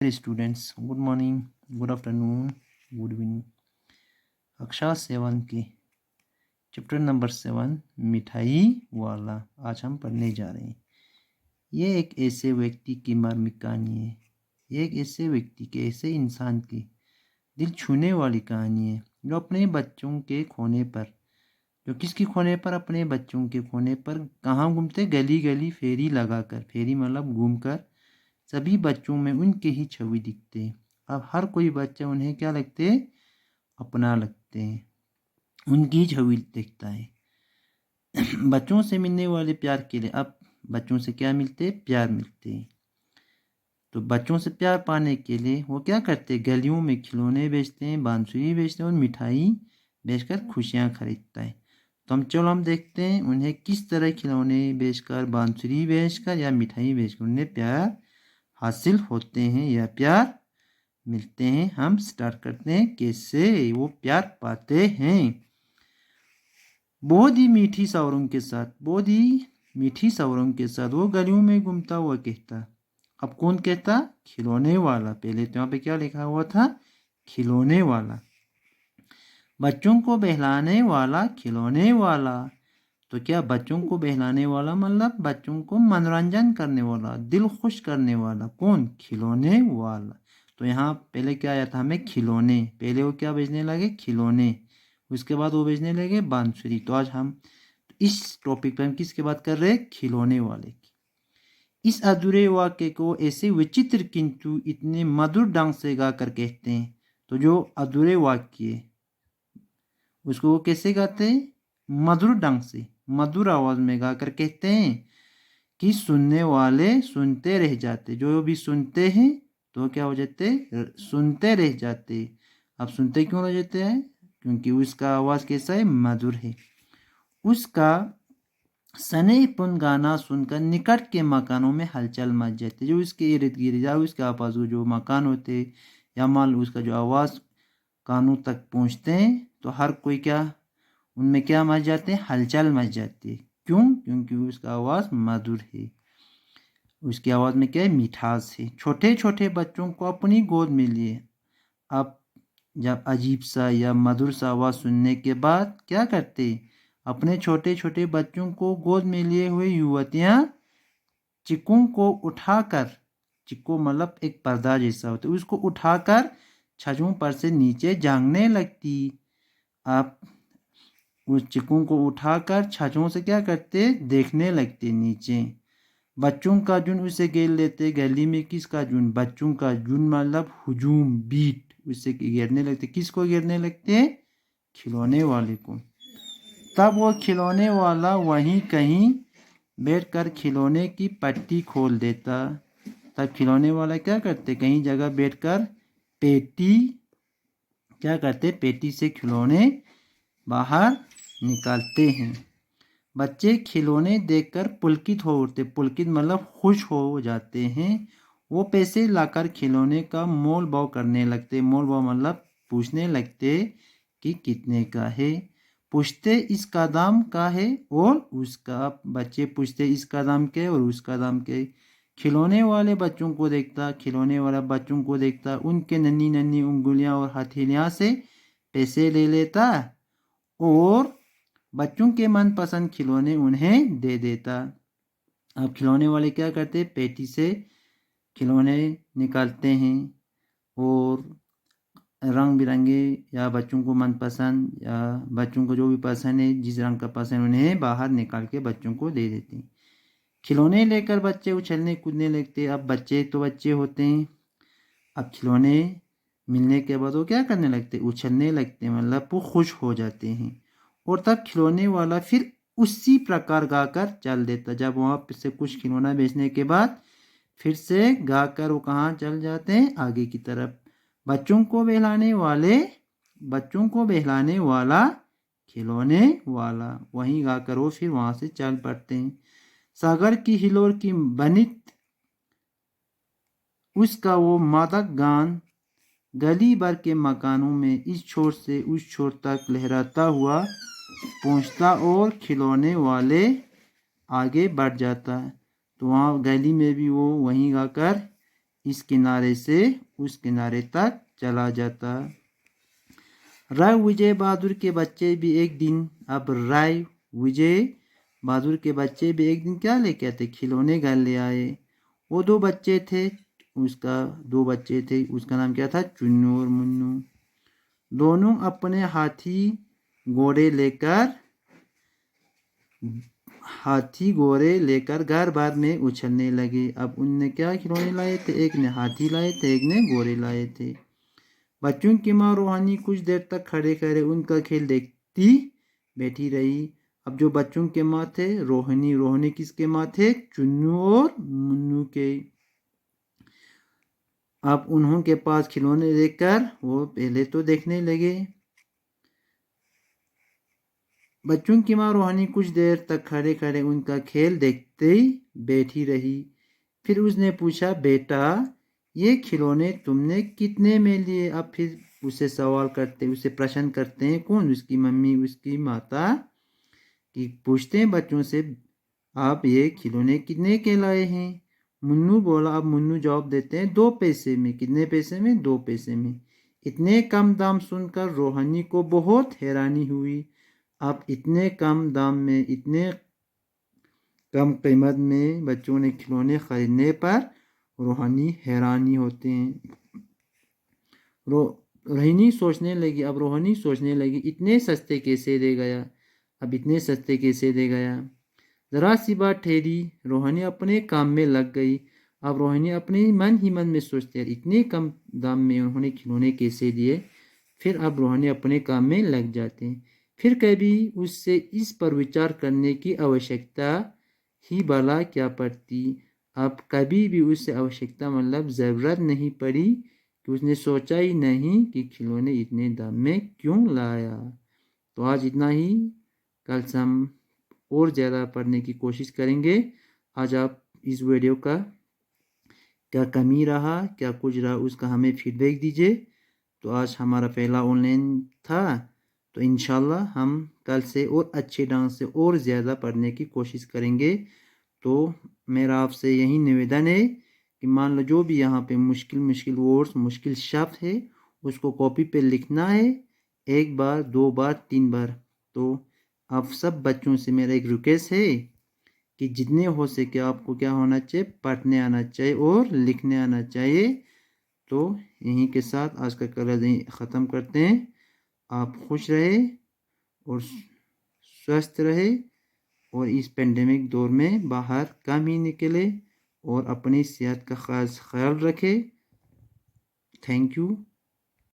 Dear students, good morning, good afternoon, good evening. कक्षा 7 के chapter number 7 मिठाई वाला आज हम पढ़ने जा रहे हैं। ये एक ऐसे व्यक्ति की मार्मिक कहानी है। ये एक ऐसे व्यक्ति के ऐसे इंसान की दिल छूने वाली कहानी है जो अपने बच्चों के खोने पर किसकी खोने पर, अपने बच्चों के खोने पर कहाँ घूमते, गली गली फेरी लगाकर, फेरी मतलब घूमकर सभी बच्चों में उनके ही छवि दिखते हैं। अब हर कोई बच्चा उन्हें क्या लगते, अपना लगते हैं, उनकी छवि दिखता है। बच्चों से मिलने वाले प्यार के लिए अब बच्चों से क्या मिलते, प्यार मिलते हैं। तो बच्चों से प्यार पाने के लिए वो क्या करते, गलियों में खिलौने बेचते हैं, बांसुरी बेचते हैं और मिठाई बेचकर खुशियाँ खरीदता है। तो हम देखते हैं उन्हें किस तरह खिलौने बेचकर, बांसुरी बेचकर या मिठाई बेचकर उन्हें प्यार हासिल होते हैं या प्यार मिलते हैं। हम स्टार्ट करते हैं कैसे वो प्यार पाते हैं। बहुत ही मीठी सवरों के साथ, बहुत ही मीठी सवरों के साथ वो गलियों में घूमता हुआ कहता। अब कौन कहता, खिलौने वाला। पहले तो यहाँ पे क्या लिखा हुआ था, खिलौने वाला। बच्चों को बहलाने वाला, खिलौने वाला। तो क्या बच्चों को बहलाने वाला मतलब बच्चों को मनोरंजन करने वाला, दिल खुश करने वाला। कौन, खिलौने वाला। तो यहाँ पहले क्या आया था हमें, खिलौने। पहले वो क्या बेचने लगे, खिलौने। उसके बाद वो बेचने लगे बांसुरी। तो आज हम इस टॉपिक पर हम किसकी बात कर रहे हैं, खिलौने वाले की। इस अधूरे वाक्य को ऐसे विचित्र किंतु इतने मधुर ढंग से गाकर कहते हैं। तो जो अधूरे वाक्य उसको वो कैसे गाते हैं, मधुर ढंग से, मधुर आवाज में गाकर कहते हैं कि सुनने वाले सुनते रह जाते। जो भी सुनते हैं तो क्या हो जाते, सुनते रह जाते। अब सुनते क्यों रह जाते हैं, क्योंकि उसका आवाज कैसा है, मधुर है। उसका स्नेहपूर्ण गाना सुनकर निकट के मकानों में हलचल मच जाती। जो इसके इर्द गिर्द या उसके आपास जो मकान होते या मान उसका जो आवाज कानों तक पहुंचते हैं तो हर कोई क्या, उनमें क्या मच जाते हैं, हलचल मच जाती है। क्यों, क्योंकि उसका आवाज मधुर है, उसकी आवाज में क्या है, मिठास है। छोटे छोटे बच्चों को अपनी गोद में लिए अब जब अजीब सा या मधुर सा आवाज सुनने के बाद क्या करते, अपने छोटे छोटे बच्चों को गोद में लिए हुए युवतियां चिक्कों को उठाकर, चिक्को मतलब एक पर्दा जैसा होता है, उसको उठाकर छज्जों पर से नीचे झांकने लगती। आप उस चिक्कों को उठाकर छज्जों से क्या करते, देखने लगते नीचे। बच्चों का झुंड उसे घेर लेते। गली में किसका झुंड, बच्चों का झुंड मतलब हुजूम, बीट, उसे घेरने लगते। किसको घेरने लगते, खिलौने वाले को। तब वो खिलौने वाला वहीं कहीं बैठकर खिलौने की पट्टी खोल देता। तब खिलौने वाला क्या करते, कहीं जगह बैठकर पेटी क्या करते, पेटी से खिलौने बाहर निकालते हैं। बच्चे खिलौने देखकर पुलकित हो उठते। पुलकित मतलब खुश हो जाते हैं। वो पैसे लाकर खिलौने का मोल भाव करने लगते। मोल भाव मतलब पूछने लगते कि कितने का है। पूछते इसका दाम का है और उसका, बच्चे पूछते इसका दाम क्या है और उसका दाम क्या है। खिलौने वाले बच्चों को देखता, खिलौने वाला बच्चों को देखता, उनके नन्ही नन्ही उंगलियां और हथेलियां से पैसे ले लेता और बच्चों के मनपसंद खिलौने उन्हें दे देता। अब खिलौने वाले क्या करते, पेटी से खिलौने निकालते हैं और रंग बिरंगे या बच्चों को मनपसंद या बच्चों को जो भी पसंद है, जिस रंग का पसंद उन्हें बाहर निकाल के बच्चों को दे देते हैं। खिलौने लेकर बच्चे उछलने कूदने लगते। अब बच्चे तो बच्चे होते हैं, अब खिलौने मिलने के बाद वो क्या करने लगते, उछलने लगते, मतलब वो खुश हो जाते हैं। और तब खिलौने वाला फिर उसी प्रकार गाकर चल देता। जब वहाँ से कुछ खिलौना बेचने के बाद फिर से गाकर वो कहाँ चल जाते हैं, आगे की तरफ। बच्चों को बहलाने वाले, बच्चों को बहलाने वाला, खिलौने वाला, वहीं गाकर वो फिर वहाँ से चल पड़ते हैं। सागर की हिलोर की बनित उसका वो मादक गान गली भर के मकानों में इस छोर से उस छोर तक लहराता हुआ पहुंचता और खिलौने वाले आगे बढ़ जाता है। तो वहाँ गली में भी वो वहीं गाकर इस किनारे से उस किनारे तक चला जाता। राय विजय बहादुर के बच्चे भी एक दिन, अब राय विजय बहादुर के बच्चे भी एक दिन क्या लेके आते, खिलौने घर ले आए। वो दो बच्चे थे, उसका नाम क्या था, चुन्नू और मुन्नू। दोनों अपने हाथी घोड़े लेकर घर बार में उछलने लगे। अब उनने क्या खिलौने लाए थे, एक ने हाथी लाए थे, एक ने घोड़े लाए थे। बच्चों की माँ रूहानी कुछ देर तक खड़े खड़े उनका खेल देखती बैठी रही। अब जो बच्चों के माँ थे रोहिणी किसके माँ थे, चुन्नू और मुन्नू के। अब उन्हों के पास खिलौने देखकर वो पहले तो देखने लगे। बच्चों की माँ रूहानी कुछ देर तक खड़े खड़े उनका खेल देखते ही बैठी रही। फिर उसने पूछा, बेटा ये खिलौने तुमने कितने में लिए। अब फिर उसे प्रश्न करते हैं, कौन, उसकी मम्मी, उसकी माता कि पूछते हैं बच्चों से, आप ये खिलौने कितने के लाए हैं। मुन्नू बोला, अब मुन्नू जवाब देते हैं 2 पैसे में। कितने पैसे में, 2 पैसे में। इतने कम दाम सुनकर रोहानी को बहुत हैरानी हुई। अब इतने कम दाम में, इतने कम कीमत में बच्चों ने खिलौने खरीदने पर रोहानी हैरानी होते हैं। रोहिणी सोचने लगी इतने सस्ते कैसे दे गया। अब इतने सस्ते कैसे दे गया। जरा सी बात ठहरी, रोहिणी अपने काम में लग गई। अब रोहिणी अपने मन ही मन में सोचते हैं इतने कम दाम में उन्होंने खिलौने कैसे दिए। फिर अब रोहिणी अपने काम में लग जाते हैं। फिर कभी उससे इस पर विचार करने की आवश्यकता ही भला क्या पड़ती। अब कभी भी उससे आवश्यकता मतलब ज़रूरत नहीं पड़ी कि उसने सोचा ही नहीं कि खिलौने इतने दाम में क्यों लाया। तो आज इतना ही, कल से हम और ज़्यादा पढ़ने की कोशिश करेंगे। आज आप इस वीडियो का क्या कमी रहा, क्या कुछ रहा, उसका हमें फीडबैक दीजिए। तो आज हमारा पहला ऑनलाइन था, तो इंशाल्लाह हम कल से और अच्छे ढंग से और ज़्यादा पढ़ने की कोशिश करेंगे। तो मेरा आपसे यही निवेदन है कि मान लो जो भी यहाँ पे मुश्किल वर्ड्स, मुश्किल शब्द है, उसको कॉपी पे लिखना है 1 बार, 2 बार, 3 बार। तो आप सब बच्चों से मेरा एक रिक्वेस्ट है कि जितने हो सके आपको क्या होना चाहिए, पढ़ने आना चाहिए और लिखने आना चाहिए। तो यहीं के साथ आज का क्लास यहीं ख़त्म करते हैं। आप खुश रहे और स्वस्थ रहे और इस पेंडेमिक दौर में बाहर कम ही निकले और अपनी सेहत का खास ख्याल रखें। Thank you.